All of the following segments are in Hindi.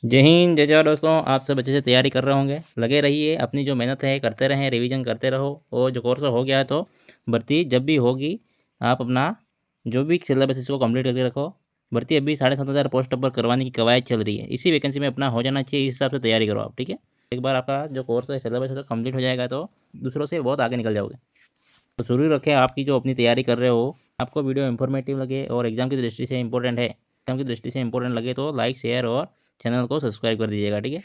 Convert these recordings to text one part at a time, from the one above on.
जय हिंद जय जवाहर दोस्तों। आप सब अच्छे से तैयारी कर रहे होंगे, लगे रहिए, अपनी जो मेहनत है करते रहें, रिवीजन करते रहो। और जो कोर्स हो गया है तो भर्ती जब भी होगी आप अपना जो भी सिलेबस इसको कंप्लीट करके रखो। भर्ती अभी 7,500 पोस्ट पर करवाने की कवायद चल रही है, इसी वैकेंसी में अपना हो जाना चाहिए, इस हिसाब से तैयारी करो आप, ठीक है। एक बार आपका जो कोर्स है सिलेबस है तो कम्प्लीट हो जाएगा तो दूसरों से बहुत आगे निकल जाओगे। तो शुरू रखें आपकी जो अपनी तैयारी कर रहे हो, आपको वीडियो इन्फॉर्मेटिव लगे और एग्जाम की दृष्टि से इंपॉर्टेंट है, एग्जाम की दृष्टि से इंपॉर्टेंट लगे तो लाइक शेयर और चैनल को सब्सक्राइब कर दीजिएगा, ठीक है।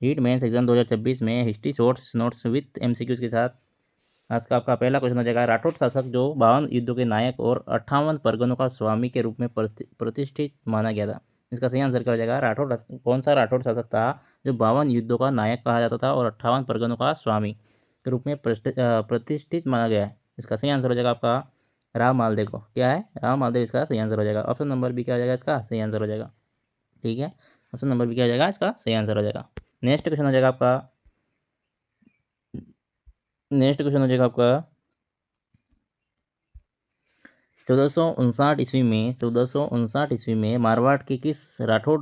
हीट मेंस एग्जाम 2026 में history shorts notes with MCQs के साथ आज का आपका पहला क्वेश्चन हो जाएगा। राठौड़ शासक जो 52 युद्धों के नायक और 58 परगनों का स्वामी के रूप में प्रतिष्ठित माना गया था, इसका सही आंसर क्या हो जाएगा। राठौड़ कौन सा राठौड़ शासक था जो 52 युद्धों का नायक कहा जाता था और 58 परगनों का स्वामी के रूप में प्रतिष्ठित माना गया है, इसका सही आंसर हो जाएगा आपका राव मालदेव को। क्या है? राव मालदेव इसका सही आंसर हो जाएगा। ऑप्शन नंबर बी क्या हो जाएगा, इसका सही आंसर हो जाएगा, ठीक है। ऑप्शन नंबर बी क्या हो जाएगा, इसका सही आंसर हो जाएगा। नेक्स्ट क्वेश्चन हो जाएगा आपका 1459 ईस्वी में मारवाड़ के किस राठौड़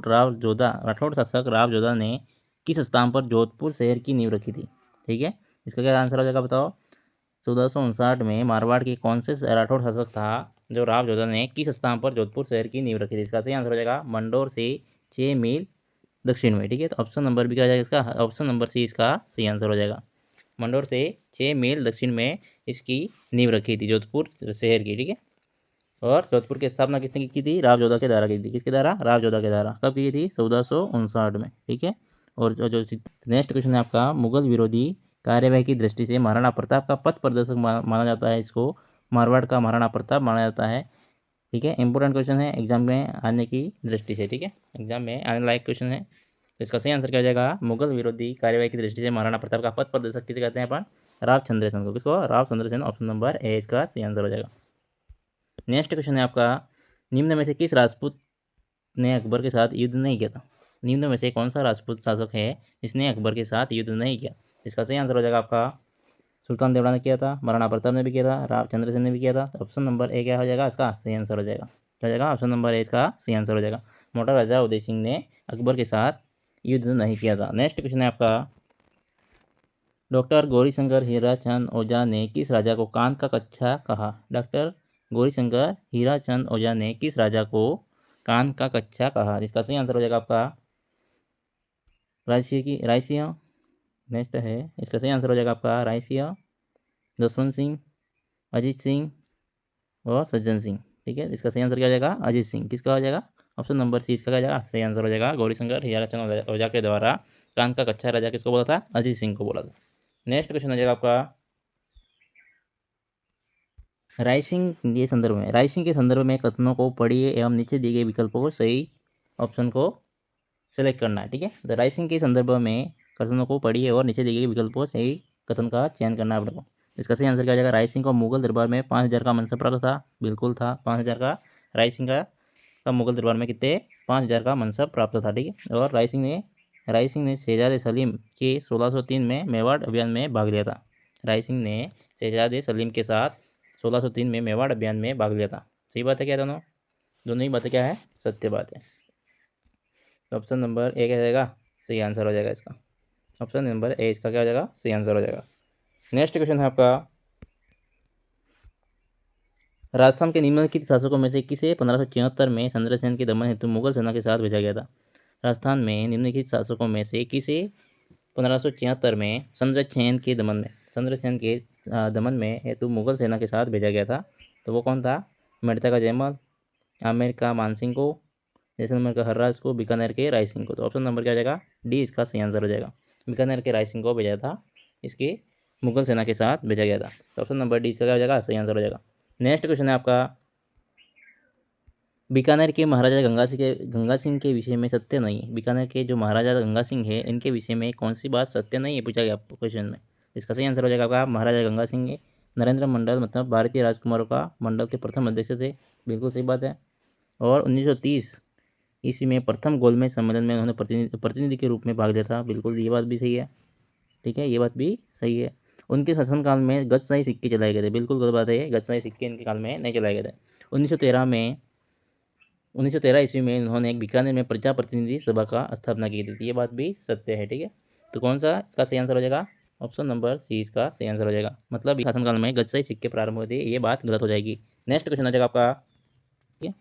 शासक राव जोधा ने किस स्थान पर जोधपुर शहर की नींव रखी थी, ठीक है। इसका क्या आंसर हो जाएगा बताओ। 1459 में मारवाड़ के कौन से राठौड़ शासक था जो राव जोधा ने किस स्थान पर जोधपुर शहर की नींव रखी थी, इसका सही आंसर हो जाएगा मंडोर से 6 मील दक्षिण में, ठीक है। तो ऑप्शन नंबर बी क्या हो जाएगा, इसका ऑप्शन नंबर सी इसका सही आंसर हो जाएगा। मंडोर से 6 मील दक्षिण में इसकी नींव रखी थी जोधपुर शहर की, ठीक है। और जोधपुर की स्थापना किसने की थी? राव जोधा के द्वारा की थी। किसके द्वारा? राव जोधा के द्वारा। कब की थी? 1459 में, ठीक है। और जो जो नेक्स्ट क्वेश्चन है आपका, मुगल विरोधी कार्यवाही की दृष्टि से महाराणा प्रताप का पथ प्रदर्शक माना जाता है, इसको मारवाड़ का महाराणा प्रताप माना जाता है, ठीक है। इंपॉर्टेंट क्वेश्चन है एग्जाम में आने की दृष्टि से, ठीक है, एग्जाम में आने लायक क्वेश्चन है। तो इसका सही आंसर क्या हो जाएगा, मुगल विरोधी कार्यवाही की दृष्टि से महाराणा प्रताप का पथ प्रदर्शक किसे कहते हैं अपन? राव चंद्र सेन को। किसको? Rao Chandra Sen. Option number A इसका सही आंसर हो जाएगा। नेक्स्ट क्वेश्चन है आपका, निम्न में से किस राजपूत ने अकबर के साथ युद्ध नहीं किया था? निम्न में से कौन सा राजपूत शासक है जिसने अकबर के साथ युद्ध नहीं किया? इसका सही आंसर हो जाएगा आपका सुल्तान देवड़ा ने किया था, महाराणा प्रताप ने भी किया था, राव चंद्र सेन ने भी किया था। तो ऑप्शन नंबर ए क्या हो जाएगा, इसका सही आंसर हो जाएगा। क्या हो जाएगा? ऑप्शन नंबर ए इसका सही आंसर हो जाएगा। मोटा राजा उदय सिंह ने अकबर के साथ युद्ध नहीं किया था। नेक्स्ट क्वेश्चन है आपका, डॉक्टर गौरीशंकर हीराचंद ओझा ने किस राजा को कान का कच्चा कहा? डॉक्टर गौरीशंकर हीराचंद ओझा ने किस राजा को कान का कच्चा कहा? इसका सही आंसर हो जाएगा आपका रायसिंह। नेक्स्ट है, इसका सही आंसर हो जाएगा आपका रायसिंह, जसवंत सिंह, अजीत सिंह और सज्जन सिंह, ठीक है। इसका सही आंसर क्या हो जाएगा? अजीत सिंह। किसका हो जाएगा? ऑप्शन नंबर सी इसका क्या हो जाएगा? सही आंसर हो जाएगा। गौरीशंकर हीराचंद ओझा के द्वारा कान का कच्चा राजा किसको बोला था? अजीत सिंह को बोला था। नेक्स्ट क्वेश्चन हो जाएगा आपका, राइसिंग के संदर्भ में, राइसिंग के संदर्भ में कथनों को पढ़िए एवं नीचे दिए गए विकल्पों को सही ऑप्शन को सेलेक्ट करना है, ठीक है। तो राइसिंग के संदर्भ में कथनों को पढ़िए और नीचे दिए गए विकल्पों से सही कथन का चयन करना है आप लोगों को। इसका सही आंसर क्या हो जाएगा? राइसिंग को मुगल दरबार में 5,000 का मनसब प्राप्त था, बिल्कुल था 5,000 का। राइसिंग का मुगल दरबार में कितने? 5,000 का मनसब प्राप्त था, ठीक है। और राइसिंग ने शहजादे सलीम के 1603 में मेवाड़ अभियान में भाग लिया था। राइसिंग ने शहजादे सलीम के साथ 1603 में मेवाड़ अभियान में भाग लिया था। सही बात है क्या? दोनों दोनों ही बातें क्या है? सत्य बात है। तो ऑप्शन नंबर ए क्या हो जाएगा? सही आंसर हो जाएगा इसका। ऑप्शन नंबर ए इसका क्या हो जाएगा? सही आंसर हो जाएगा। नेक्स्ट क्वेश्चन है आपका, राजस्थान के निम्नलिखित शासकों में से किसे 1576 में चंद्रसेन के दमन हेतु मुगल सेना के साथ भेजा गया था? राजस्थान में निम्नलिखित शासकों में से किसे 1576 में चंद्रसेन के दमन में हेतु मुगल सेना के साथ भेजा गया था? तो वो कौन था? मेड़ता का जयमल, आमेर का मानसिंह को, जैसलमेर का हर्राज को, बीकानेर के राय सिंह को। तो ऑप्शन नंबर क्या हो जाएगा? डी इसका सही आंसर हो जाएगा। बीकानेर के राय सिंह को भेजा था, इसके मुगल सेना के साथ भेजा गया था। तो ऑप्शन नंबर डी इसका क्या हो जाएगा? सही आंसर हो जाएगा। नेक्स्ट क्वेश्चन है आपका, बीकानेर के महाराजा गंगा सिंह के विषय में सत्य नहीं है। बीकानेर के जो महाराजा गंगा सिंह है इनके विषय में कौन सी बात सत्य नहीं है, पूछा गया आपको क्वेश्चन में। इसका सही आंसर हो जाएगा आपका महाराजा गंगा सिंह नरेंद्र मंडल मतलब भारतीय राजकुमारों का मंडल के प्रथम अध्यक्ष थे, बिल्कुल सही बात है। और 1930 ईस्वी में प्रथम गोलमेज सम्मेलन में उन्होंने प्रतिनिधि के रूप में भाग लिया था, बिल्कुल ये बात भी सही है, ठीक है, ये बात भी सही है। उनके शासनकाल में गजशाही सिक्के चलाए गए थे, बिल्कुल गलत बात है, गजशाही सिक्के इनके काल में नहीं चलाए गए थे। 1913 में 1913 ईस्वी में उन्होंने एक बीकानेर में प्रजा प्रतिनिधि सभा का स्थापना की थी। ये बात भी सत्य है, ठीक है। तो कौन सा इसका सही आंसर हो जाएगा? ऑप्शन नंबर सी इसका सही आंसर हो जाएगा। मतलब शासनकाल में गज से सिक्के प्रारंभ हुए थे, ये बात गलत हो जाएगी। नेक्स्ट क्वेश्चन आ जाएगा आपका, ठीक है।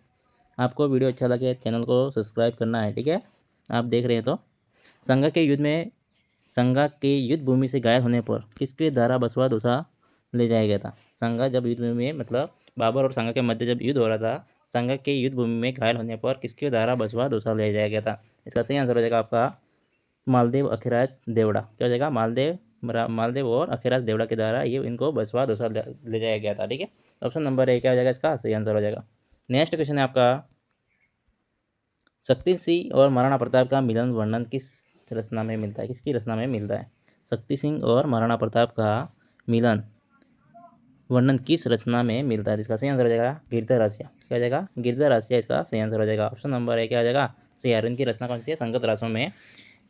आपको वीडियो अच्छा लगे चैनल को सब्सक्राइब करना है, ठीक है। आप देख रहे हैं तो संगा के युद्ध भूमि से गायब होने पर किसके द्वारा बसवा दौसा ले जाया गया था? संगा जब युद्ध भूमि में, मतलब बाबर और संगा के मध्य जब युद्ध हो रहा था, संगा के युद्ध भूमि में घायल होने पर किसके द्वारा बसवा दौसा ले जाया गया था? इसका सही आंसर हो जाएगा आपका मालदेव अखिराज देवड़ा। क्या हो जाएगा? मालदेव और अखिराज देवड़ा के द्वारा ये इनको बसवा दौसा ले जाया गया था, ठीक है। ऑप्शन नंबर ए क्या हो जाएगा? इसका सही आंसर हो जाएगा। नेक्स्ट क्वेश्चन है आपका, शक्ति सिंह और महाराणा प्रताप का मिलन वर्णन किस रचना में मिलता है? किसकी रचना में मिलता है? शक्ति सिंह और महाराणा प्रताप का मिलन वर्णन किस रचना में मिलता है? इसका सही आंसर हो जाएगा गिरधर रासिया। क्या हो जाएगा? गिरधर रासिया इसका सही आंसर हो जाएगा। ऑप्शन नंबर ए क्या हो जाएगा? सही है। इनकी रचना कौन सी है? संगत रासों में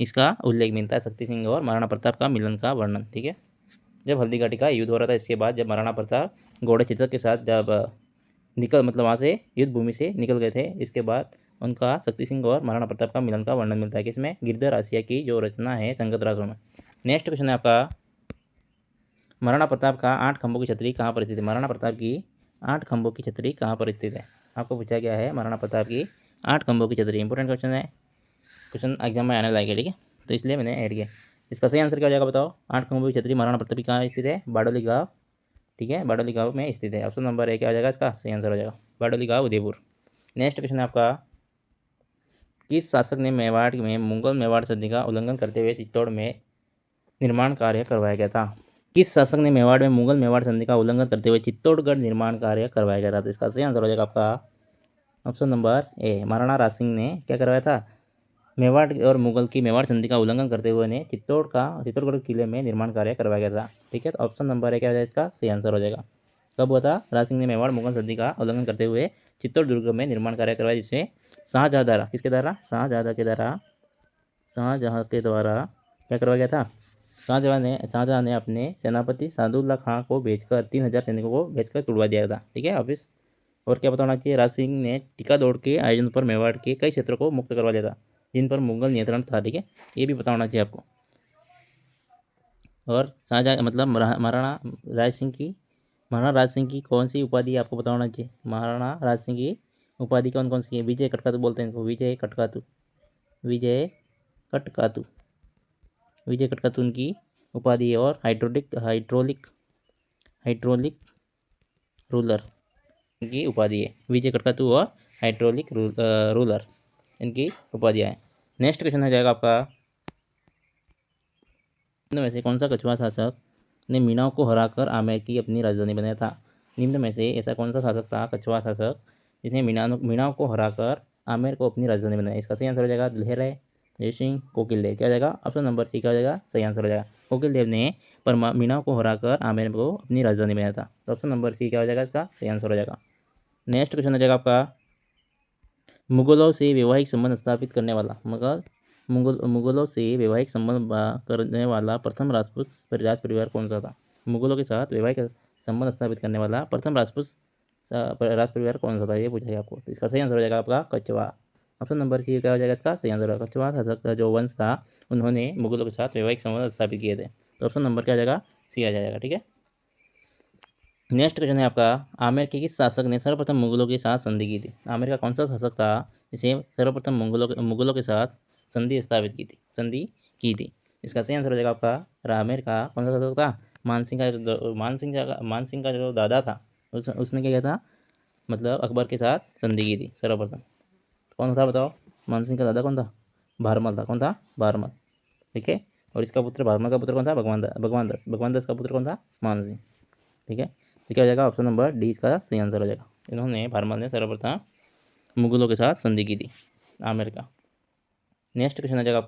इसका उल्लेख मिलता है, शक्ति सिंह और महाराणा प्रताप का मिलन का वर्णन, ठीक है। जब हल्दी घाटी का युद्ध हो रहा था, इसके बाद जब महाराणा प्रताप घोड़े चित्र के साथ जब मतलब वहाँ से युद्ध भूमि से निकल गए थे, इसके बाद उनका शक्ति सिंह और महाराणा प्रताप का मिलन का वर्णन मिलता है, किसमें? गिरधर रासिया की जो रचना है संगत रासों में। नेक्स्ट क्वेश्चन है आपका, महाराणा प्रताप का 8 खंभों की छतरी कहाँ पर स्थित है? महाराणा प्रताप की 8 खंभों की छतरी कहाँ पर स्थित है? आपको पूछा गया है महाराणा प्रताप की 8 खंभों की छतरी। इंपॉर्टेंट क्वेश्चन है, क्वेश्चन एग्जाम में आने लायक है, ठीक है। तो इसलिए मैंने ऐड किया। इसका सही आंसर क्या हो जाएगा बताओ? 8 खंभों की छतरी महाराणा प्रताप की कहाँ स्थित है? बाडोली गाँव, ठीक है, बाडोली गाँव में स्थित है। ऑप्शन नंबर ए क्या हो जाएगा? इसका सही आंसर हो जाएगा बाडोली गाँव, उदयपुर। नेक्स्ट क्वेश्चन है आपका, किस शासक ने मेवाड़ में मुगल मेवाड़ संधि का उल्लंघन करते हुए चित्तौड़ में निर्माण कार्य करवाया गया था? किस शासक ने मेवाड़ में मुगल मेवाड़ संधि का उल्लंघन करते हुए चित्तौड़गढ़ निर्माण कार्य करवाया गया था? तो इसका सही आंसर हो जाएगा आपका option number A, Maharana Raj Singh ने क्या करवाया था? मेवाड़ और मुगल की मेवाड़ संधि का उल्लंघन करते हुए ने चित्तौड़गढ़ किले में निर्माण कार्य करवाया गया था, ठीक है। तो ऑप्शन नंबर ए क्या हो जाएगा? इसका सही आंसर हो जाएगा। कब हुआ था? राज सिंह ने मेवाड़ मुगल संधि का उल्लंघन करते हुए चित्तौड़ दुर्ग में निर्माण कार्य करवाया, जिसमें शाहजहाँ द्वारा, किसके द्वारा? शाहजहाँ के द्वारा क्या करवाया गया था? शाहजहाँ ने अपने सेनापति सादुल्ला खां को भेजकर 3000 सैनिकों को भेजकर तुड़वा दिया था, ठीक है ऑफिस। और क्या बताना चाहिए? राज सिंह ने टीका दौड़ के आयोजन पर मेवाड़ के कई क्षेत्रों को मुक्त करवा दिया था, जिन पर मुगल नियंत्रण था, ठीक है। ये भी बताना चाहिए आपको। और शाहजहाँ मतलब महाराणा राज सिंह की कौन सी उपाधि आपको बताना चाहिए? महाराणा राज सिंह की उपाधि कौन कौन सी है? विजय कटकातु बोलते हैं इनको, विजय कटकातु। विजय कटकातु उनकी उपाधि है। और हाइड्रोलिक रूलर इनकी उपाधि है। विजय कटकातु और हाइड्रोलिक रूलर इनकी उपाधियाँ हैं। नेक्स्ट क्वेश्चन आ जाएगा आपका, निम्न में से कौन सा कछुआ शासक ने मीनाओं को हराकर आमेर की अपनी राजधानी बनाया था? निम्न में से ऐसा कौन सा शासक था, कछुआ शासक, जिसने मीनाओं को हराकर आमेर को अपनी राजधानी बनाया? इसका सही आंसर हो जाएगा दुल्हेराय जयसिंह कोकिलदेव। क्या हो जाएगा? ऑप्शन नंबर सी क्या हो जाएगा? सही आंसर हो जाएगा। कोकिलदेव ने मीनाओं को हराकर आमेर को अपनी राजधानी बनाया था। तो ऑप्शन नंबर सी क्या हो जाएगा? इसका सही आंसर हो जाएगा। नेक्स्ट क्वेश्चन हो जाएगा आपका, मुगलों से वैवाहिक संबंध स्थापित करने वाला मुगलों से वैवाहिक संबंध करने वाला प्रथम राजपूत राज परिवार कौन सा था? मुगलों के साथ वैवाहिक संबंध स्थापित करने वाला प्रथम राजपूत राज परिवार कौन सा था? ये पूछा गया आपको। तो इसका सही आंसर हो जाएगा आपका कछवा। ऑप्शन नंबर सी क्या हो जाएगा? इसका सही आंसर होगा कछवा शासक का जो वंश था, उन्होंने मुगलों के साथ वैवाहिक संबंध स्थापित किए थे। तो ऑप्शन नंबर क्या हो जाएगा? सी आ जाएगा, ठीक है। नेक्स्ट क्वेश्चन है आपका, आमेर के किस शासक ने सर्वप्रथम मुगलों के साथ संधि की थी? आमेर का कौन सा शासक था जिसे सर्वप्रथम मुगलों के साथ संधि की थी? इसका सही आंसर हो जाएगा आपका आमेर का कौन सा शासक था? मानसिंह का जो दादा था, उसने क्या किया था? मतलब अकबर के साथ संधि की थी सर्वप्रथम। कौन था बताओ? मानसिंह का दादा कौन था? भारमल था। कौन था? भारमल, ठीक है। और इसका पुत्र, भारमल का पुत्र कौन था? भगवान दास का पुत्र कौन था? मानसिंह, ठीक है। तो क्या हो जाएगा? ऑप्शन नंबर डी इसका सही आंसर हो जाएगा। इन्होंने भारमल ने सर्वप्रथम मुगलों के साथ संधि की थी आमेर का। नेक्स्ट क्वेश्चन आ जाएगा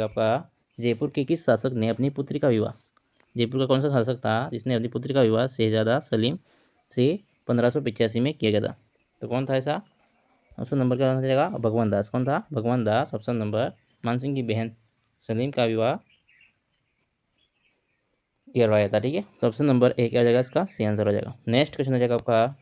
आपका, जयपुर के किस शासक ने अपनी पुत्री का विवाह, जयपुर का कौन सा शासक था जिसने अपनी पुत्री का विवाह शहजादा सलीम से 1585 में किया गया था? तो कौन था ऐसा? ऑप्शन नंबर क्या हो जाएगा? भगवान दास। कौन था? भगवान दास। ऑप्शन नंबर, मानसिंह की बहन सलीम का विवाह करवाया था, ठीक है। तो ऑप्शन नंबर ए क्या हो जाएगा? इसका सही आंसर हो जाएगा। नेक्स्ट क्वेश्चन हो जाएगा आपका,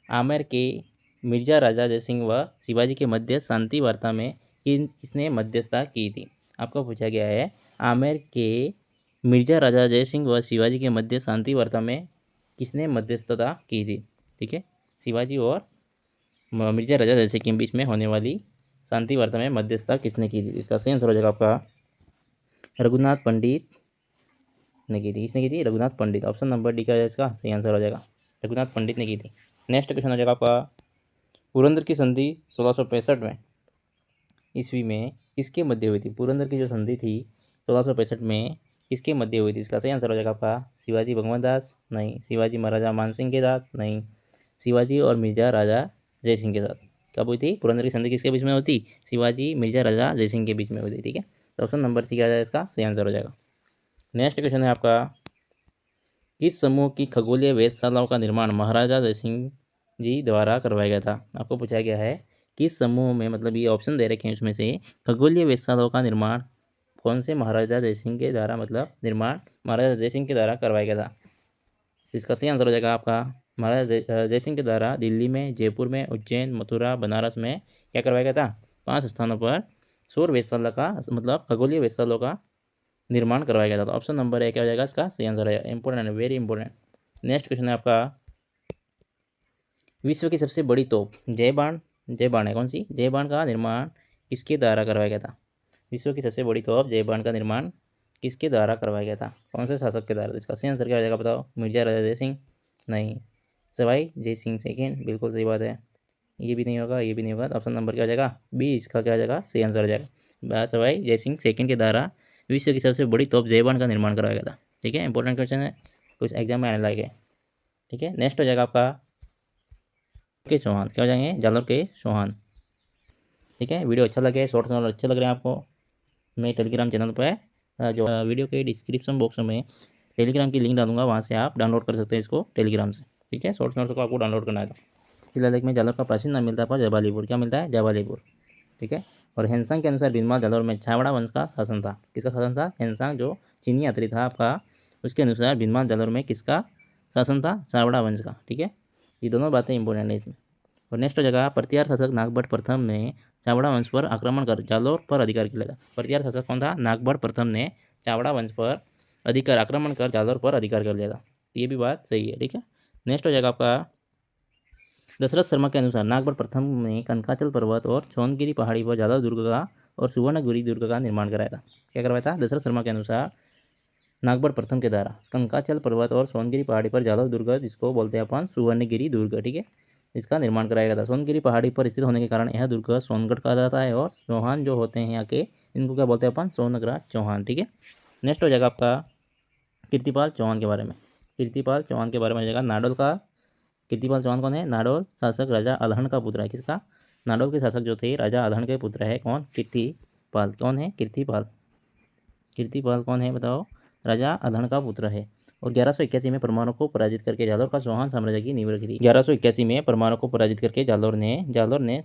आमेर के मिर्जा राजा जयसिंह व शिवाजी के मध्य शांति वार्ता में किसने मध्यस्थता की थी। आपको पूछा गया है आमेर के मिर्जा राजा जयसिंह व शिवाजी के मध्य शांति वार्ता में किसने मध्यस्थता की थी। ठीक है, शिवाजी और मिर्जा राजा जयसिंह के बीच में होने वाली शांति वार्ता में मध्यस्थता किसने की थी। इसका सही आंसर हो जाएगा आपका रघुनाथ पंडित ने की थी। किसने की थी? रघुनाथ पंडित। ऑप्शन नंबर डी का इसका सही आंसर हो जाएगा, रघुनाथ पंडित ने की थी। नेक्स्ट क्वेश्चन हो जाएगा आपका पुरंदर की संधि 1665 में ईस्वी में किसके मध्य हुई थी। पुरंदर की जो संधि थी 1665 में किसके मध्य हुई थी। इसका सही आंसर हो जाएगा आपका शिवाजी भगवत दास नहीं, शिवाजी महाराजा मानसिंह के साथ नहीं, शिवाजी और मिर्जा राजा जयसिंह के साथ। कब हुई थी पुरंदर की संधि? किसके बीच में होती? शिवाजी मिर्जा राजा जयसिंह के बीच में हुई थी। ठीक है, तो ऑप्शन नंबर सी क्या जाएगा इसका सही आंसर हो जाएगा। नेक्स्ट क्वेश्चन है आपका किस समूह की खगोलीय वेधशालाओं का निर्माण महाराजा जयसिंह जी द्वारा करवाया गया था। आपको पूछा गया है किस समूह में, मतलब ये ऑप्शन दे रखे हैं उसमें से खगोलीय वेधशालाओं का निर्माण कौन से महाराजा जयसिंह के द्वारा, मतलब निर्माण महाराजा जयसिंह के द्वारा करवाया गया था। इसका सही आंसर हो जाएगा आपका महाराजा जयसिंह के द्वारा दिल्ली में, जयपुर में, उज्जैन, मथुरा, बनारस में क्या करवाया गया था। 5 स्थानों पर सौर वेधशाला का, मतलब खगोलीय वेधशालाओं का निर्माण करवाया गया था। तो ऑप्शन नंबर ए क्या हो जाएगा इसका सही आंसर है। इंपॉर्टेंट है, वेरी इंपॉर्टेंट। नेक्स्ट क्वेश्चन है आपका विश्व की सबसे बड़ी तोप जय बाण है कौन सी? जय बाण का निर्माण किसके द्वारा करवाया गया था। विश्व की सबसे बड़ी तोप जय बाण का निर्माण किसके द्वारा करवाया गया था, कौन से शासक के द्वारा। इसका सही आंसर क्या हो जाएगा बताओ। मिर्जा राजा जय सिंह नहीं, सवाई जय सिंह सेकेंड, बिल्कुल सही बात है। ये भी नहीं होगा, ये भी नहीं होगा। ऑप्शन नंबर क्या हो जाएगा बी, इसका क्या हो जाएगा सही आंसर हो जाएगा। सवाई जय सिंह सेकेंड के द्वारा विश्व की सबसे बड़ी तोप जय बाण का निर्माण करवाया गया था। ठीक है, इंपॉर्टेंट क्वेश्चन है, कुछ एग्जाम में आने लायक है। ठीक है, नेक्स्ट हो जाएगा आपका के चौहान, क्या हो जाएंगे जालोर के चौहान। ठीक है, वीडियो अच्छा लगे, शॉर्ट्स और अच्छे लग रहे हैं आपको, मैं टेलीग्राम चैनल पर जो वीडियो के डिस्क्रिप्शन बॉक्स में टेलीग्राम की लिंक डालूंगा, वहाँ से आप डाउनलोड कर सकते हैं इसको टेलीग्राम से। ठीक है, शॉर्ट्स नोट्स को आपको डाउनलोड करना है। तो शिलालेख में जालोर का प्राचीन नाम मिलता है पर जबालीपुर, क्या मिलता है जबालीपुर। ठीक है, और हेनसांग के अनुसार भीनमाल जालोर में छावड़ा वंश का शासन था। किसका शासन था? हेनसांग जो चीनी यात्री था आपका, उसके अनुसार भीनमाल जालोर में किसका शासन था? छावड़ा वंश का। ठीक है, ये दोनों बातें इंपॉर्टेंट है इसमें। और नेक्स्ट जगह प्रतिहार शासक नागभट्ट प्रथम ने चावड़ा वंश पर आक्रमण कर जालोर पर अधिकार किया था। प्रतिहार शासक कौन था? नागभट्ट प्रथम ने चावड़ा वंश पर आक्रमण कर जालोर पर अधिकार कर लिया था। ये भी बात सही है। ठीक है, नेक्स्ट हो जाएगा आपका दशरथ शर्मा के अनुसार नागभट्ट प्रथम ने कनकाचल पर्वत और सोनगिरी पहाड़ी पर जालोर दुर्ग का और सुवर्णगिरी दुर्ग का निर्माण कराया था। क्या करवाया था? दशरथ शर्मा के अनुसार नागभट्ट प्रथम के द्वारा कंकाचल पर्वत और सोनगिरी पहाड़ी पर जालोर दुर्ग, जिसको बोलते हैं अपन सुवर्णगिरी दुर्ग, ठीक है, इसका निर्माण कराया गया था। सोनगिरी पहाड़ी पर स्थित होने के कारण यह दुर्ग सोनगढ़ कहा जाता है और चौहान जो होते हैं यहाँ के, इनको क्या बोलते हैं अपन? सोनग्रास चौहान। ठीक है, नेक्स्ट हो जाएगा आपका कीर्तिपाल चौहान के बारे में। कीर्तिपाल चौहान के बारे में हो जाएगा नाडोल का। कीर्तिपाल चौहान कौन है? नाडोल शासक राजा अलहन का पुत्र है। किसका? नाडोल के शासक जो थे राजा अलहन के पुत्र है। कौन? कीर्तिपाल। कौन है? कीर्तिपाल। कीर्तिपाल कौन है बताओ? राजा अलहन का पुत्र है। और 1181 में परमाणु को पराजित करके जालोर का चौहान साम्राज्य की नींव रखी थी। 1181 में परमाणु को पराजित करके जालोर ने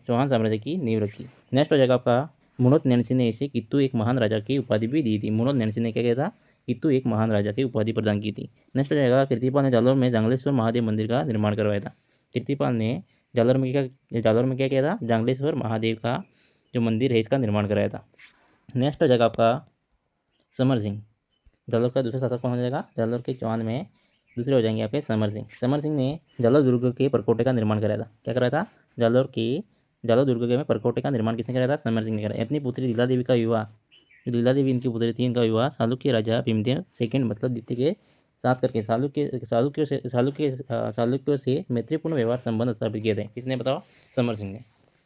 चौहान साम्राज्य की नींव रखी। नेक्स्ट हो जाएगा आपका मुनोत नैनसी ने इसे कित्तू एक महान राजा की उपाधि भी दी थी। मुनोत नैनसी ने क्या किया था? कित्तू एक महान राजा की उपाधि प्रदान की थी। नेक्स्ट हो जाएगा कीर्तिपाल ने जालोर में जांगलेश्वर महादेव मंदिर का निर्माण करवाया था। कीर्तिपाल ने जालोर में क्या किया था? जांगलेश्वर महादेव का जो मंदिर है इसका निर्माण कराया था। नेक्स्ट हो जाएगा आपका समर सिंह। जालोर का दूसरा शासक कौन हो जाएगा? जालोर के चौहान में दूसरे हो जाएंगे आपके समर सिंह। समर सिंह ने जालोर दुर्ग के परकोटे का निर्माण कराया था। क्या कराया था? जालोर दुर्ग के में परकोटे का निर्माण किसने कराया था? समर सिंह ने कराया। अपनी पुत्री लीला देवी का विवाह, लीला देवी इनकी पुत्री थी, इनका विवाह चालुक्य राजा भीमदेव सेकेंड मतलब द्वितीय के साथ करके चालुक्यों से मैत्रीपूर्ण व्यवहार संबंध स्थापित किए थे। किसने बताओ? समर सिंह ने।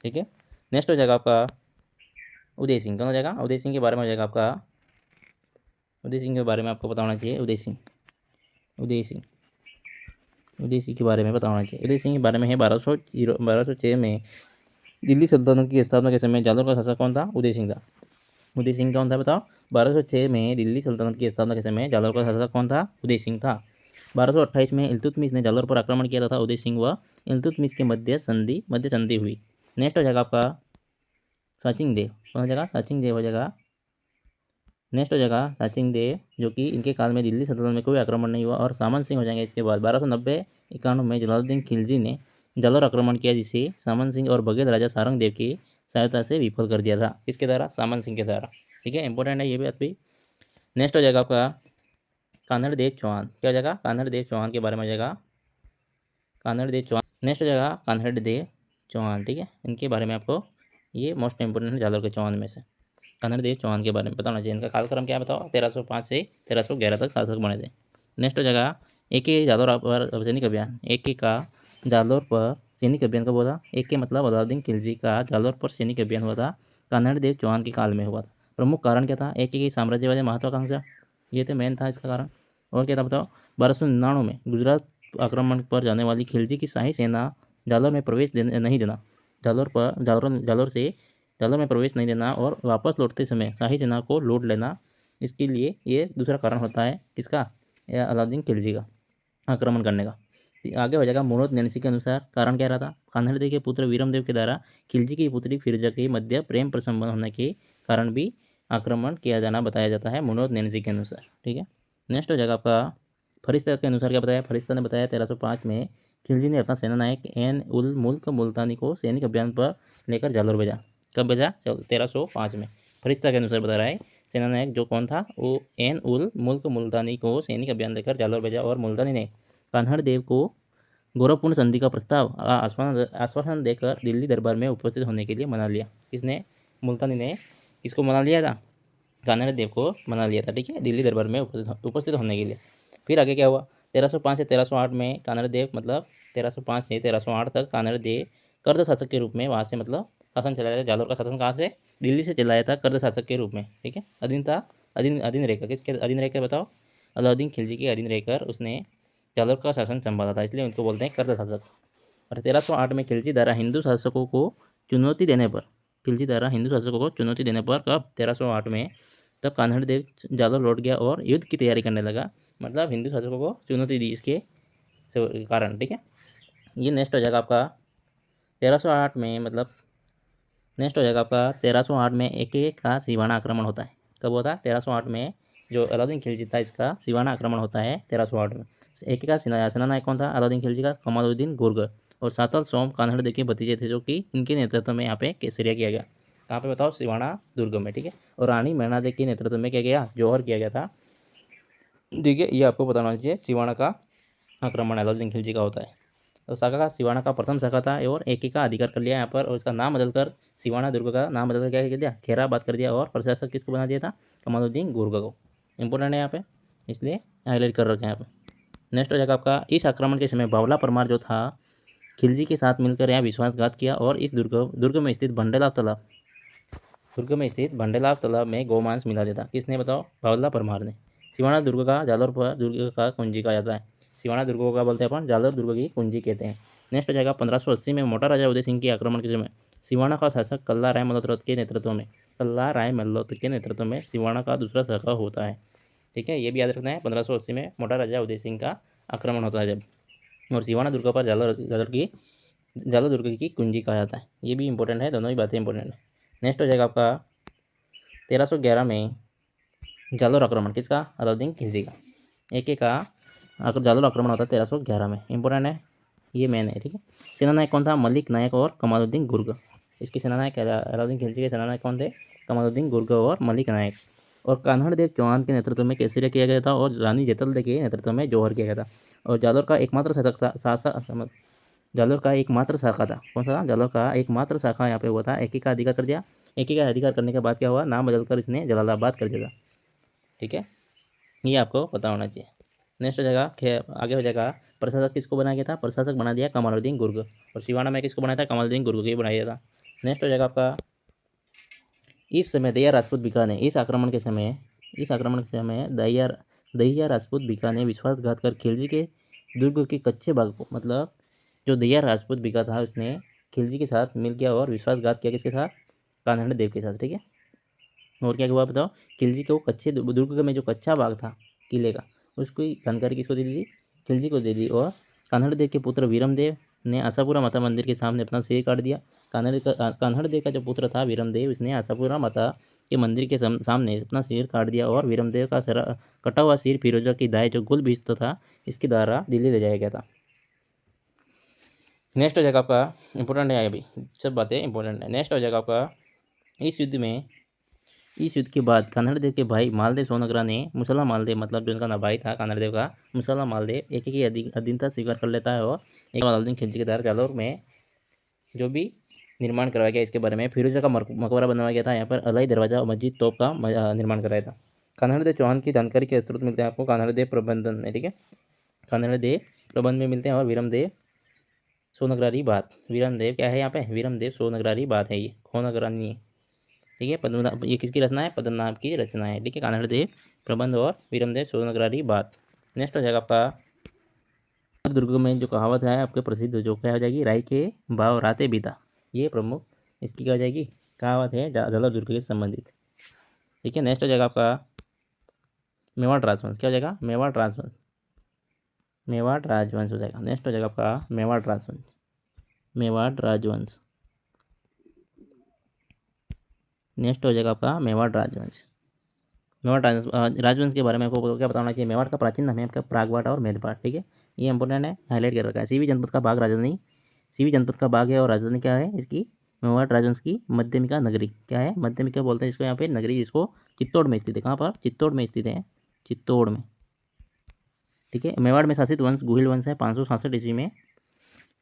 ठीक है, नेक्स्ट हो जाएगा आपका उदय सिंह। कौन हो जाएगा? उदय सिंह के बारे में हो जाएगा आपका, उदय सिंह के बारे में आपको पता होना चाहिए। उदय सिंह के बारे में पता होना चाहिए। उदय सिंह के बारे में है 1206 में दिल्ली सल्तनत की स्थापना के समय जालोर का शासक कौन था? उदय सिंह था। उदय सिंह कौन था बताओ? 1206 में दिल्ली सल्तनत की स्थापना के समय जालोर का शासक कौन था? उदय सिंह था। 1228 में इल्तुतमिश ने जालोर पर आक्रमण किया था। उदय सिंह व इल्तुतमिश के मध्य संधि हुई। नेक्स्ट हो जाएगा आपका साचिंग देव। कौन हो जाएगा? साचिंग देव हो जाएगा। नेक्स्ट हो जाएगा साचिंग देव, जो कि इनके काल में दिल्ली सल्तनत में कोई आक्रमण नहीं हुआ और सामंत सिंह हो जाएंगे इसके बाद। 1290-91 में जलालुद्दीन खिलजी ने जालोर आक्रमण किया, जिसे सामंत सिंह और बघेल राजा सारंग देव की सहायता से विफल कर दिया था। किसके द्वारा? सामंत सिंह के द्वारा। ठीक है, इंपॉर्टेंट है ये बात भी। नेक्स्ट हो जाएगा आपका कान्हड़ देव चौहान। क्या हो जाएगा? कान्हड़ देव चौहान के बारे में हो जाएगा, कान्हड़ देव चौहान। नेक्स्ट हो जाएगा कान्हड़ देव चौहान। ठीक है, इनके बारे में आपको ये मोस्ट इंपोर्टेंट है जालोर के चौहान में से। कान्हड़ देव चौहान के बारे में बताना चाहिए। इनका कालक्रम क्या है बताओ? 1305 से 1311 तक शासक बने थे। नेक्स्ट हो जाएगा एक के जालोर पर सैनिक अभियान। एक के का जालोर पर सैनिक अभियान कब हुआ था? एक के मतलब अलाउद्दीन खिलजी का जालोर पर सैनिक अभियान हुआ था, कान्हड़ देव चौहान के काल में हुआ था। प्रमुख कारण क्या था? एक के की साम्राज्यवादी महत्वाकांक्षा, ये तो मेन था इसका कारण। और क्या था बताओ? 1299 में गुजरात आक्रमण पर जाने वाली खिलजी की शाही सेना जालोर में प्रवेश नहीं देना, जालोर में प्रवेश नहीं देना और वापस लौटते समय शाही सेना को लूट लेना, इसके लिए ये दूसरा कारण होता है किसका? अलाउद्दीन खिलजी का आक्रमण करने का। आगे हो जाएगा मुनोद नैन्सी के अनुसार कारण क्या रहा था? कान्हड़ देव के पुत्र वीरमदेव के द्वारा खिलजी की पुत्री फिरोजा के मध्य प्रेम प्रसंबंध होने के कारण भी आक्रमण किया जाना बताया जाता है मुनोद नैन्सी के अनुसार। ठीक है, नेक्स्ट हो जाएगा आपका फरिश्ता के अनुसार क्या बताया? फरिश्ता ने बताया 1305 में खिलजी ने अपना सेना नायक एन उल मुल्क मुल्तानी को सैनिक अभियान पर लेकर जालोर भेजा। कब भेजा? 1305 में। फरिश्ता के अनुसार बता रहा है सेना नायक जो कौन था? वो एन उल मुल्क मुल्तानी को सैनिक अभियान लेकर जालोर भेजा और मुल्तानी ने कान्हड़ देव को गौरवपूर्ण संधि का प्रस्ताव आश्वासन देकर दिल्ली दरबार में उपस्थित होने के लिए मना लिया। किसने? मुल्तानी ने इसको मना लिया था, कान्हड़ देव को मना लिया था। ठीक है, दिल्ली दरबार में उपस्थित होने के लिए। फिर आगे क्या हुआ? 1305 से 1308 में कान्हड़ देव मतलब 1305 से 1308 तक कान्हड़ देव कर्द शासक के रूप में वहाँ से मतलब शासन चलाया था। जालोर का शासन कहाँ से? दिल्ली से चलाया था, कर्द शासक के रूप में। ठीक है, अधीन था, अधीन रहकर। किसके अधीन रहकर बताओ? अलाउद्दीन खिलजी के अधीन रहकर उसने जालोर का शासन संभाला था, इसलिए उनको बोलते हैं कर्द शासक। और 1308 में खिलजी द्वारा हिंदू शासकों को चुनौती देने पर कब? 1308 में। तब कान्हड़ देव जालोर लौट गया और युद्ध की तैयारी करने लगा, मतलब हिंदू शासकों को चुनौती दी इसके कारण। ठीक है, ये नेक्स्ट हो जाएगा आपका 1308 में, मतलब नेक्स्ट हो जाएगा आपका 1308 में एक का सिवाना आक्रमण होता है। कब होता है? 1308 में जो अलाउद्दीन खिलजी था इसका सिवाना आक्रमण होता है 1308 में। एक का सेना नायक कौन था अलाउद्दीन खिलजी का? कमालुद्दीन गुर्गर और सातल सोम कान्हड़ देव के भतीजे थे, जो कि इनके नेतृत्व में यहाँ पे केसरिया किया गया। कहाँ पे बताओ? सिवाना दुर्ग में। ठीक है, और रानी मैना देवी के नेतृत्व में क्या गया? जौहर किया गया था। ठीक है, ये आपको बताना चाहिए। सिवाना का आक्रमण अलाउद्दीन खिलजी का होता है। तो शाखा का सिवाना का प्रथम शाखा था और एक का अधिकार कर लिया यहाँ पर, और इसका नाम बदलकर सिवाना दुर्ग का नाम बदलकर क्या कर दिया? खैराबाद कर दिया। और प्रशासक किसको बना दिया था? कमालुद्दीन गुर्ग को। इंपॉर्टेंट है यहाँ पे, इसलिए हाईलाइट कर रखे हैं यहाँ पे। नेक्स्ट हो जाएगा आपका इस आक्रमण के समय बावला परमार जो था खिलजी के साथ मिलकर यहाँ विश्वासघात किया और इस दुर्ग में स्थित भंडेलाव तालाब में गौमांस मिला देता। किसने बताओ? बावला परमार ने। सिवाना दुर्ग का जालोर पर दुर्ग का कुंजी कहा जाता है। सिवाना दुर्ग को क्या बोलते हैं अपन? जालोर दुर्ग की कुंजी कहते हैं। नेक्स्ट हो जाएगा 1580 में मोटा राजा उदय सिंह के आक्रमण के समय सिवाना का शासक कल्ला राय मल्लोत्र के नेतृत्व में सिवाना का दूसरा शाखा होता है। ठीक है, ये भी याद रखना है। 1580 में मोटा राजा उदय सिंह का आक्रमण होता है जब, और सिवाना दुर्ग पर जालोर दुर्ग की कुंजी कहा जाता है। ये भी इंपॉर्टेंट है, दोनों ही बातें इंपॉर्टेंट है। नेक्स्ट हो जाएगा आपका 1311 में जालोर आक्रमण किसका? अलाउद्दीन खिलजी का। एक का जालोर आक्रमण होता है 1311 में। इंपॉर्टेंट है, ये मेन है। ठीक है, सेना नायक कौन था? मलिक नायक और कमालुद्दीन गुर्ग। इसके सेना नायक अलाउद्दीन खिलजी के सेना नायक कौन थे? कमालुद्दीन गुर्ग और मलिक नायक। और कान्हड़ देव चौहान के नेतृत्व में केसरिया किया गया था और रानी जेतल के नेतृत्व में जौहर किया गया था। और जालोर का एकमात्र शाखा था। कौन सा? जालोर का एकमात्र शाखा यहाँ पे हुआ था। एक का अधिकार कर दिया। एक का अधिकार करने के बाद क्या हुआ? नाम बदलकर इसने जलालाबाद कर दिया था। ठीक है, ये आपको पता होना चाहिए। नेक्स्ट हो जाएगा आगे हो जाएगा प्रशासक किसको बनाया गया था? प्रशासक बना दिया कमालुद्दीन गुर्ग। और सिवाना में किसको बनाया था? कमालुद्दीन गुर्ग को बनाया गया था। नेक्स्ट हो जाएगा आपका इस समय दहिया राजपूत बीका ने इस आक्रमण के समय दहिया राजपूत बीका ने विश्वासघात कर खिलजी के दुर्ग के कच्चे भाग को, मतलब जो दहिया राजपूत बीका था उसने खिलजी के साथ मिल गया और विश्वासघात किया। किसके साथ? कान्हड़ देव के साथ। ठीक है, और क्या हुआ बताओ? खिलजी को कच्चे दुर्ग में जो कच्चा भाग था किले का, उसकी जानकारी किसको दे दी? खिलजी को दे दी। और कान्हड़ देव के पुत्र वीरमदेव ने आशापुरा माता मंदिर के सामने अपना सिर काट दिया। कान्हड़ देव का जो पुत्र था वीरमदेव, इसने आशापुरा माता के मंदिर के सामने अपना सिर काट दिया और वीरमदेव का कटा हुआ सिर फिरोजा की दाई जो गुल बेचता था इसके द्वारा दिल्ली ले जाया गया था। नेक्स्ट हो जाएगा आपका इंपॉर्टेंट है, अभी सब बातें इंपॉर्टेंट है। नेक्स्ट हो जाएगा आपका इस युद्ध के बाद कान्हड़देव के भाई मालदेव सोनगरा ने मुसला मालदेव, मतलब जो इनका ना भाई था कान्हड़देव का, मुसला मालदेव एक की अधीनता स्वीकार कर लेता है और एक अलाउद्दीन खिलजी के द्वारा जालौर में जो भी निर्माण करवाया गया इसके बारे में। फिरोजा का मकबरा बनवाया गया था, यहाँ पर अलाई दरवाजा और मस्जिद तोप का निर्माण कराया था। कान्हड़देव चौहान की जानकारी के स्रोत मिलते हैं आपको कान्हड़देव प्रबंधन में, ठीक है, कान्हड़देव प्रबंध में मिलते हैं। और वीरमदेव सोनगरारी बात, वीरमदेव क्या है यहाँ पे, वीरमदेव सोनगरारी बात है, ये खोनगरानी है, ठीक है। पद्मनाभ, ये किसकी रचना है, पद्मनाभ की रचना है, ठीक है। कान्हड़देव प्रबंध और वीरमदेव सोनगरारी बात। नेक्स्ट हो जाएगा आपका दुर्ग में जो कहावत है आपके प्रसिद्ध, जो क्या हो जाएगी, राय के भाव राते बीता, ये प्रमुख इसकी क्या हो जाएगी, कहावत है जालौर दुर्ग के संबंधित, ठीक है। नेक्स्ट हो जाएगा आपका मेवाड़ राजवंश, क्या हो जाएगा, मेवाड़ राजवंश, मेवाड़ राजवंश हो जाएगा। नेक्स्ट हो जाएगा आपका मेवाड़ राजवंश, मेवाड़ राजवंश। नेक्स्ट हो जाएगा आपका मेवाड़ राजवंश। मेवाड़ राजवंश के बारे में आपको क्या बताना चाहिए, मेवाड़ का प्राचीन नाम है आपका प्रागवाट और मेदपाट, ठीक है, ये इंपॉर्टेंट है, हाईलाइट कर रखा है। सीवी जनपद का भाग राजधानी, सीवी जनपद का भाग है और राजधानी क्या है इसकी, मेवाड़ राजवंश की मध्यमिका नगरी, क्या है, मध्यमिका बोलते हैं इसको यहाँ पे नगरी, जिसको चित्तौड़ में स्थित है, कहाँ पर, चित्तौड़ में स्थित है, चित्तौड़ में, ठीक है। मेवाड़ में शासित वंश गुहिल वंश है 567 ईस्वी में,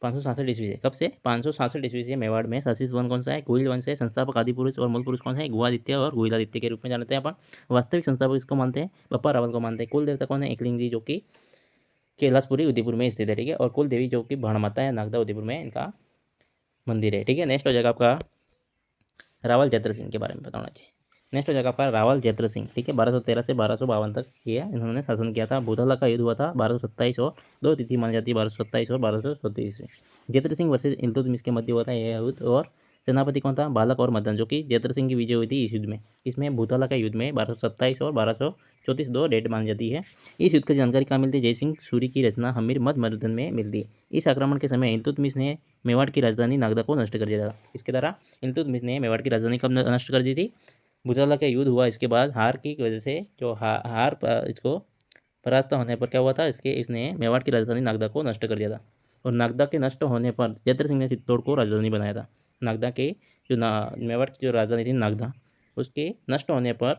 567 ईस्वी से, कब से, 567 ईस्वी से मेवाड़ में शासित वंश कौन सा है, गुहिल वंश है। संस्थापक आदि पुरुष और मूल पुरुष कौन है, गुहादित्य और गुहिलादित्य के रूप में जानते हैं अपन। वास्तविक संस्थापक इसको मानते हैं, बप्पा रावल को मानते हैं। कुल देवता कौन है, एकलिंग जी, जो कि कैलाशपुरी उदयपुर में स्थित है, ठीक है। और कुल देवी जो कि भाणमाता है, नागदा उदयपुर में इनका मंदिर है, ठीक है। नेक्स्ट हो जाएगा आपका रावल जयद्रथ सिंह के बारे में बताना चाहिए। नेक्स्ट हो जाएगा आपका रावल जयद्रथ सिंह, ठीक है, 1213 से 1252 तक किया इन्होंने शासन किया था। भूतला का युद्ध हुआ था 1227 और 2 तिथि मानी जाती है 1227 और 1234 में। जयद्रथ सिंह वर्सेस इल्तुतमिश के मध्य हुआ था यह युद्ध, और सेनापति कौन था, बालक और मदन, जो कि जयद्रथ सिंह की विजय हुई थी इस युद्ध में। इसमें भूतला का युद्ध में 1227 और 1234 दो डेट मानी जाती है। इस युद्ध की जानकारी कहाँ मिलती है, जयसिंह सूरी की रचना हमीर मद मर्दन में मिलती है। इस आक्रमण के समय इल्तुतमिश ने मेवाड़ की राजधानी नागदा को नष्ट कर दिया था। इसके द्वारा इल्तुतमिश ने मेवाड़ की राजधानी कब नष्ट कर दी थी, भूतला का युद्ध हुआ इसके बाद, हार की वजह से जो हार इसको परास्त होने पर क्या हुआ था, इसने मेवाड़ की राजधानी नागदा को नष्ट कर दिया था। और नागदा के नष्ट होने पर जयद्रथ सिंह ने चित्तौड़ को राजधानी बनाया था। नागदा के जो मेवाड़ की जो राजधानी थी नागदा, उसके नष्ट होने पर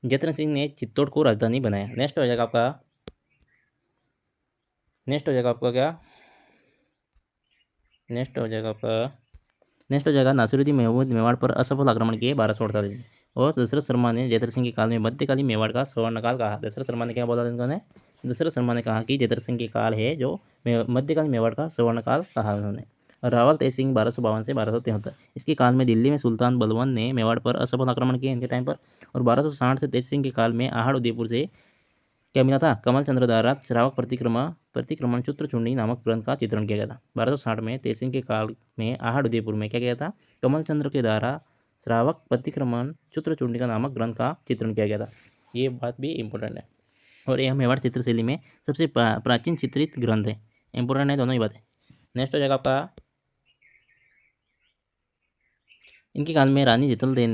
जयद्रथ सिंह ने चित्तौड़ को राजधानी बनाया। नेक्स्ट हो जाएगा आपका क्या, नेक्स्ट हो जाएगा नासिरुद्दीन महमूद मेवाड़ पर असफल आक्रमण किए 1248 में। और दशरथ शर्मा ने जयद्रथ सिंह के काल में मध्यकालीन मेवाड़ का स्वर्णकाल कहा। दशरथ शर्मा ने क्या बोला उन्होंने, दशरथ शर्मा ने कहा कि जयद्रथ सिंह के काल है जो मध्यकालीन मेवाड़ का स्वर्णकाल कहा उन्होंने। और रावल तेज सिंह 1252 से 1273, इसके काल में दिल्ली में सुल्तान बलवन ने मेवाड़ पर असफल आक्रमण किए इनके टाइम पर। और 1260 से तेज सिंह के काल में आहड़ उदयपुर से क्या मिला था, कमल चंद्र द्वारा श्रावक प्रतिक्रमण चित्रचूर्णी नामक ग्रंथ का चित्रण किया गया था। 1260 में तेज सिंह के काल में आहड़ उदयपुर में क्या किया था, कमल चंद्र के द्वारा श्रावक प्रतिक्रमण चित्रचूर्णी का नामक ग्रंथ का चित्रण किया गया था। ये बात भी इंपॉर्टेंट है, और यह मेवाड़ चित्रशैली में सबसे प्राचीन चित्रित ग्रंथ है। इंपॉर्टेंट है दोनों ही बातें। नेक्स्ट हो जाएगा आपका, इनके काल में रानी जैतलदेव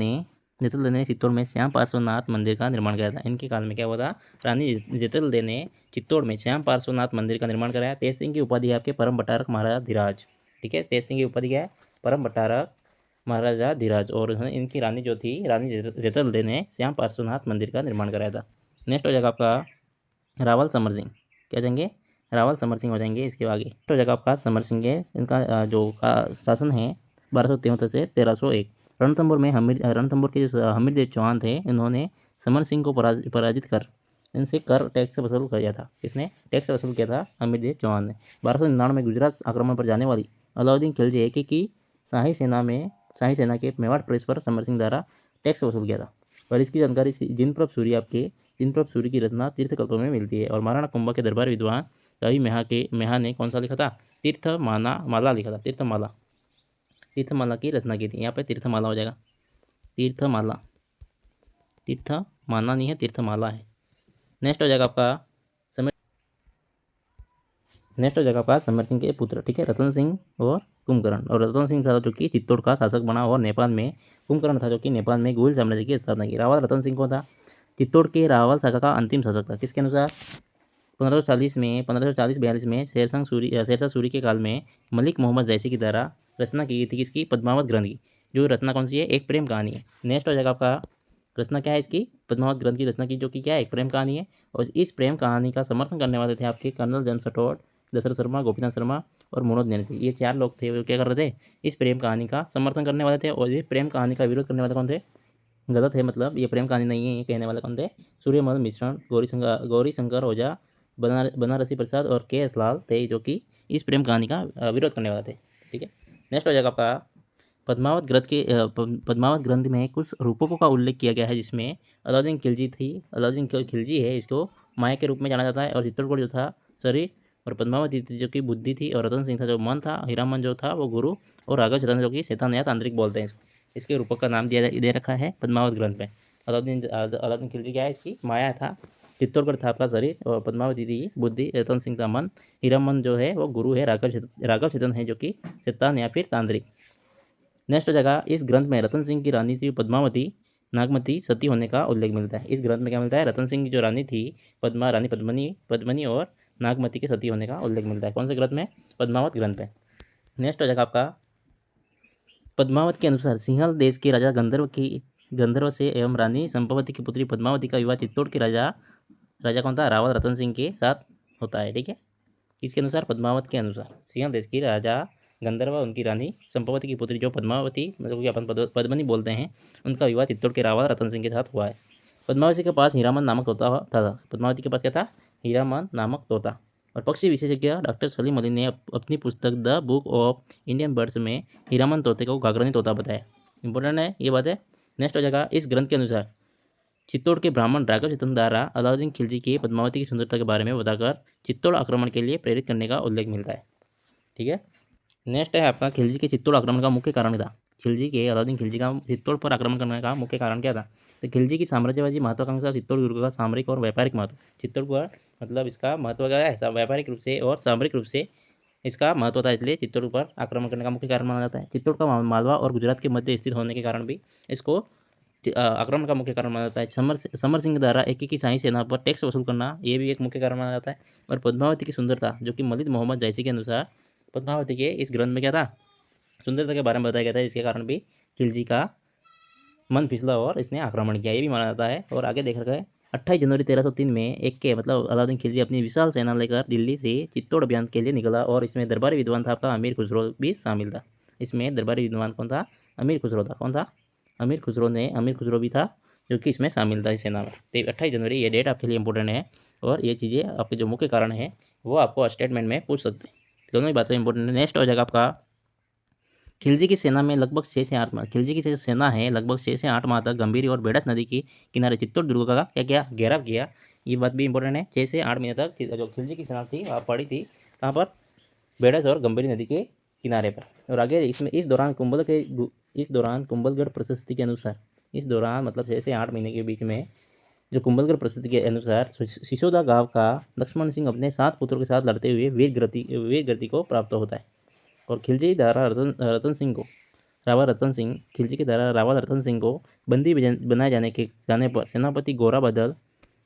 ने चित्तौड़ में श्याम पार्श्वनाथ मंदिर का निर्माण कराया था। इनके काल में क्या हुआ था, रानी जैतलदेव ने चित्तौड़ में श्याम पार्श्वनाथ मंदिर का निर्माण कराया। तेज सिंह की उपाधि है आपके परम भट्टारक महाराजा धीराज, ठीक है, तेज सिंह की उपाधि क्या है, परम भट्टारक महाराजा धीराज। और इनकी रानी जो थी, रानी जैतलदेव ने श्याम पार्श्वनाथ मंदिर का निर्माण कराया था। नेक्स्ट हो जाएगा आपका रावल समर सिंह, क्या जाएंगे, रावल समर सिंह हो जाएंगे इसके आगे। हो जाएगा आपका समर सिंह है, इनका जो शासन है 1273 से 1301। रणथंभौर में रणथंभौर के जो हमीरदेव चौहान थे, इन्होंने समर सिंह को पराजित कर इनसे कर टैक्स वसूल किया था। इसने टैक्स वसूल किया था हमीरदेव चौहान ने। 1299 में गुजरात आक्रमण पर जाने वाली अलाउद्दीन खिलजी की शाही सेना के मेवाड़ प्रदेश पर समर सिंह द्वारा टैक्स वसूल किया था। और इसकी जानकारी जिनप्रभ सूरी की रचना तीर्थकल्पों में मिलती है। और महाराणा कुंभा के दरबार विद्वान कवि मेहा ने कौन सा लिखा था, तीर्थमाला लिखा था, तीर्थमाला की रचना की थी। यहाँ पे तीर्थमाला हो जाएगा, तीर्थमाला नहीं है, तीर्थमाला है। नेक्स्ट हो जाएगा आपका समर सिंह के पुत्र, ठीक है, रतन सिंह और कुंभकर्ण। और रतन सिंह था जो कि चित्तौड़ का शासक बना, और नेपाल में कुंभकर्ण था जो कि नेपाल में गुहिल साम्राज्य की स्थापना की। रावल रतन सिंह कौन था, चित्तौड़ के रावल शाखा का अंतिम शासक था। किसके अनुसार, 1540-42 में शेरशाह सूरी के काल में मलिक मोहम्मद जैसी के द्वारा रचना की गई थी किसकी? पद्मावत ग्रंथ की। जो रचना कौन सी है? एक प्रेम कहानी है। नेक्स्ट हो जाएगा आपका रचना क्या है इसकी? पद्मावत ग्रंथ की रचना की, जो कि क्या है? एक प्रेम कहानी है। और इस प्रेम कहानी का समर्थन करने वाले थे आपके कर्नल जेम्स राठौड़, दशरथ शर्मा, गोपीनाथ शर्मा और मनोज नैन्सी। ये 4 लोग थे, वो क्या कर रहे थे? इस प्रेम कहानी का समर्थन करने वाले थे। और ये प्रेम कहानी का विरोध करने वाले कौन थे? गलत है, मतलब ये प्रेम कहानी नहीं है। ये कहने वाले कौन थे? सूर्यमल मिश्रण, गौरी शंकर ओझा, बनारसी प्रसाद और के.एस. लाल थे, जो कि इस प्रेम कहानी का विरोध करने वाले थे। ठीक है। नेक्स्ट हो जाएगा आपका पद्मावत ग्रंथ में कुछ रूपकों का उल्लेख किया गया है, जिसमें अलाउद्दीन खिलजी थी। अलाउद्दीन खिलजी है, इसको माया के रूप में जाना जाता है। और चित्तौड़गढ़ जो था शरीर, और पद्मावती थी जो कि बुद्धि थी, और रतन सिंह था जो मन था, हीरामन जो था वो गुरु, और राघव चतन जो कि शैतान या तांत्रिक बोलते हैं इसको। इसके रूपक का नाम दे रखा है पद्मावत ग्रंथ में। अलाउद्दीन खिलजी क्या है? इसकी माया था। चित्तौड़गढ़ था आपका शरीर, और पद्मावती थी बुद्धि, रतन सिंह था मन, हीरामन जो है वो गुरु है, राघव चतन है जो कि शैतान या फिर तांत्रिक। नेक्स्ट हो जाएगा इस ग्रंथ में रतन सिंह की रानी थी पद्मावती नागमती सती होने का उल्लेख मिलता है। इस ग्रंथ में क्या मिलता है? रतन सिंह की जो रानी थी रानी पद्मनी और नागमती के सती होने का उल्लेख मिलता है। कौन से ग्रंथ में? पद्मावत ग्रंथ में। नेक्स्ट हो जाएगा आपका पद्मावत के अनुसार सिंहल देश के राजा गंधर्व से एवं रानी संपावती की पुत्री पद्मावती का विवाह चित्तौड़ के राजा कौन था? रावल रतन सिंह के साथ होता है। ठीक है। इसके अनुसार पद्मावत के अनुसार सिंहल देश की राजा गंधर्व, उनकी रानी संपावती की पुत्री जो पद्मावती, मतलब कि अपन पद्मनी बोलते हैं, उनका विवाह चित्तौड़ के रावल रतन सिंह के साथ हुआ है। पद्मावती के पास हीरामन नामक तोता था। पद्मावती के पास क्या था? हीरामन नामक तोता। और पक्षी विशेषज्ञ डॉक्टर सलीम अली ने अपनी पुस्तक the book of Indian birds में हीरामन तोते को घाघरानी तोता बताया। इंपॉर्टेंट है ये बात है। नेक्स्ट हो जाएगा इस ग्रंथ के अनुसार चित्तौड़ के ब्राह्मण राघव चतन द्वारा अलाउद्दीन खिलजी की पद्मावती की सुंदरता के बारे में बताकर चित्तौड़ आक्रमण के लिए प्रेरित करने का उल्लेख मिलता है। ठीक है। नेक्स्ट है आपका खिलजी के चित्तौड़ आक्रमण का मुख्य कारण था। अलाउद्दीन खिलजी का चित्तौड़ पर आक्रमण करने का मुख्य कारण क्या था? तो खिलजी की साम्राज्यवादी महत्वाकांक्षा, चित्तौड़ दुर्ग का सामरिक और व्यापारिक महत्व। चित्तौड़ पर मतलब इसका महत्व क्या है? व्यापारिक रूप से और सामरिक रूप से इसका महत्व था, इसलिए चित्तौड़ पर आक्रमण करने का मुख्य कारण माना जाता है। चित्तौड़ का मालवा और गुजरात के मध्य स्थित होने के कारण भी इसको आक्रमण का मुख्य कारण माना जाता है। समर सिंह द्वारा की शाही सेना पर टैक्स वसूल करना, ये भी एक मुख्य कारण माना जाता है। और पद्मावती की सुंदरता, जो कि मलिक मोहम्मद जैसी के अनुसार पद्मावती के इस ग्रंथ में क्या था? सुंदरता के बारे में बताया गया था, इसके कारण भी खिलजी का मन फिसला और इसने आक्रमण किया, ये भी माना जाता है। और आगे देखा गया 28 जनवरी 1303 में मतलब अलाउद्दीन खिलजी अपनी विशाल सेना लेकर दिल्ली से चित्तौड़ अभियान के लिए निकला, और इसमें दरबारी विद्वान था आपका अमीर खुसरो भी शामिल था। इसमें दरबारी विद्वान कौन था? अमीर खुसरो था। कौन था? अमीर खुसरो भी था, जो कि इसमें शामिल था इस सेना में। तो 28 जनवरी ये डेट आपके लिए इंपॉर्टेंट है, और ये चीज़ें आपके जो मुख्य कारण है वो आपको स्टेटमेंट में पूछ सकते हैं। दोनों ही बातें इंपॉर्टेंट है। नेक्स्ट हो जाएगा आपका खिलजी की सेना में लगभग 6 से 8 माह, खिलजी की जो सेना है लगभग 6 से 8 माह तक गंभीरी और बेडस नदी के किनारे चित्तौड़ दुर्ग का क्या किया? घेराव किया। ये बात भी इंपॉर्टेंट है। 6 से 8 महीने तक जो खिलजी की सेना थी वहाँ पड़ी थी कहाँ पर? बेडस और गंभीरी नदी के किनारे पर। और आगे इस दौरान कुंभलगढ़ प्रशस्ति के अनुसार, इस दौरान मतलब 6 से 8 महीने के बीच में जो कुंभलगढ़ प्रसिद्धि के अनुसार सिसोदा गांव का लक्ष्मण सिंह अपने 7 पुत्रों के साथ लड़ते हुए वीर गति को प्राप्त होता है। और खिलजी द्वारा रावल रतन सिंह खिलजी के द्वारा रावल रतन सिंह को बंदी बनाए जाने पर सेनापति गोरा बदल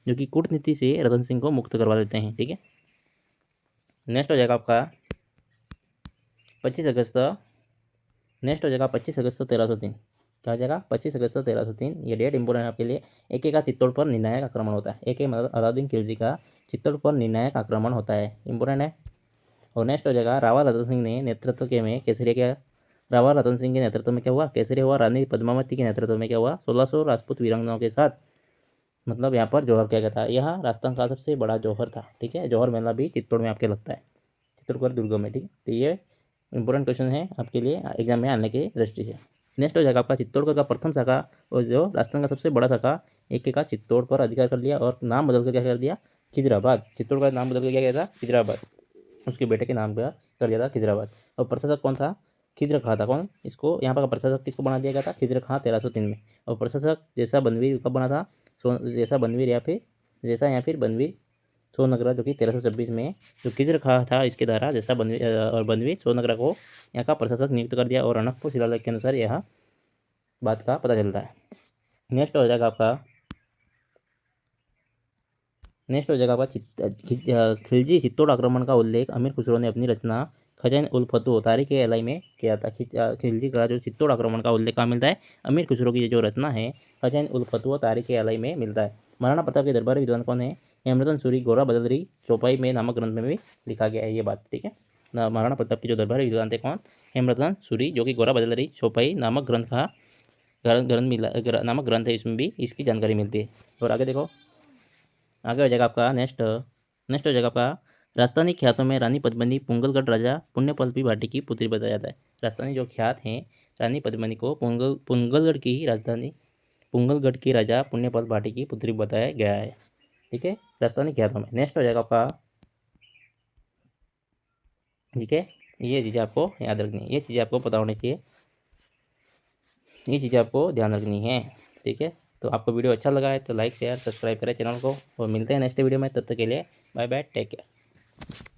जो कि कूटनीति से रतन सिंह को मुक्त करवा देते हैं। ठीक है। नेक्स्ट हो जाएगा आपका 25 अगस्त 1303। क्या हो जाएगा? 25 अगस्त 1303। ये डेट इंपॉर्टेंट है आपके लिए। AK का चित्तौड़ पर निर्णायक आक्रमण होता है। AK मतलब अलाउद्दीन खिलजी का चित्तौड़ पर निर्णायक आक्रमण होता है, इंपॉर्टेंट है। और नेक्स्ट हो जाएगा रावल रतन सिंह ने नेतृत्व के में केसरिया किया। रावल रतन सिंह के नेतृत्व में क्या हुआ? केसरिया हुआ। रानी पद्मावती के नेतृत्व में क्या हुआ? 1600 राजपूत वीरांगनाओं के साथ मतलब यहाँ पर जौहर किया गया था। यह राजस्थान का सबसे बड़ा जौहर था। ठीक है। जौहर मेला भी चित्तौड़ में आपके लगता है, चित्तौड़गढ़ दुर्ग में। ठीक है। तो ये इंपॉर्टेंट क्वेश्चन है आपके लिए एग्जाम में आने की दृष्टि से। नेक्स्ट हो जाएगा आपका चित्तौड़गढ़ का प्रथम शाखा, और जो राजस्थान का सबसे बड़ा शाखा AK का चित्तौड़ पर अधिकार कर लिया, और नाम बदल कर क्या कर दिया? खिजराबाद। चित्तौड़ का नाम बदल कर क्या किया था? खिजराबाद। उसके बेटे के नाम पर कर दिया था खिजराबाद। और प्रशासक कौन था? खिजर खां था। कौन? इसको यहाँ पर प्रशासक किसको बना दिया गया था? खिजर खां 1303 में। और प्रशासक जैसा बनवीर कब बना था? जैसा या फिर बनवीर सोनगरा, जो कि 1326 में जो खिजर खां था इसके द्वारा जैसा बनवीर सोनगरा को यहाँ का प्रशासक नियुक्त कर दिया। और अनकपुर शिलालेख के अनुसार यह बात का पता चलता है। नेक्स्ट हो जाएगा आपका नेक्स्ट हो जाएगा आपका खिलजी चित्तौड़ आक्रमण का उल्लेख अमीर खुसरो ने अपनी रचना खजान उल फतूह तारीख अलाई में किया था। खिलजी का जो चित्तौड़ आक्रमण का उल्लेख कहाँ मिलता है? अमीर खुसरो की जो रचना है खजान उल फतूह तारीख अलाई में मिलता है। महाराणा प्रताप के दरबारी विद्वान कौन है? हेमरतन सूरी गोरा बदलरी चौपाई में नामक ग्रंथ में भी लिखा गया है ये बात, ठीक है। महाराणा प्रताप के जो दरबारी विद्वान थे कौन? हेमरतन सूरी, जो कि गोरा बदलरी चौपाई नामक ग्रंथ का नामक ग्रंथ है, इसमें भी इसकी जानकारी मिलती है। और आगे देखो, आगे हो जाएगा आपका नेक्स्ट हो जाएगा आपका राजस्थानी ख्यातों में रानी पद्मिनी पुंगलगढ़ राजा पुण्यपल्पी भाटी की पुत्री बताया जाता है। राजस्थानी जो ख्यात हैं रानी पद्मिनी को पुंगलगढ़ की राजधानी पुंगलगढ़ की राजा पुण्यपल भाटी की पुत्री बताया गया है, ठीक है, राजस्थानी ख्यातों में। नेक्स्ट हो जाएगा आपका, ठीक है, ये चीज़ें आपको याद रखनी है, ये चीज़ें आपको पता होनी चाहिए, ये चीज़ें आपको ध्यान रखनी है, ठीक है। तो आपको वीडियो अच्छा लगा है तो लाइक शेयर सब्सक्राइब करें चैनल को, और मिलते हैं नेक्स्ट वीडियो में। तब तक के लिए बाय बाय, टेक केयर।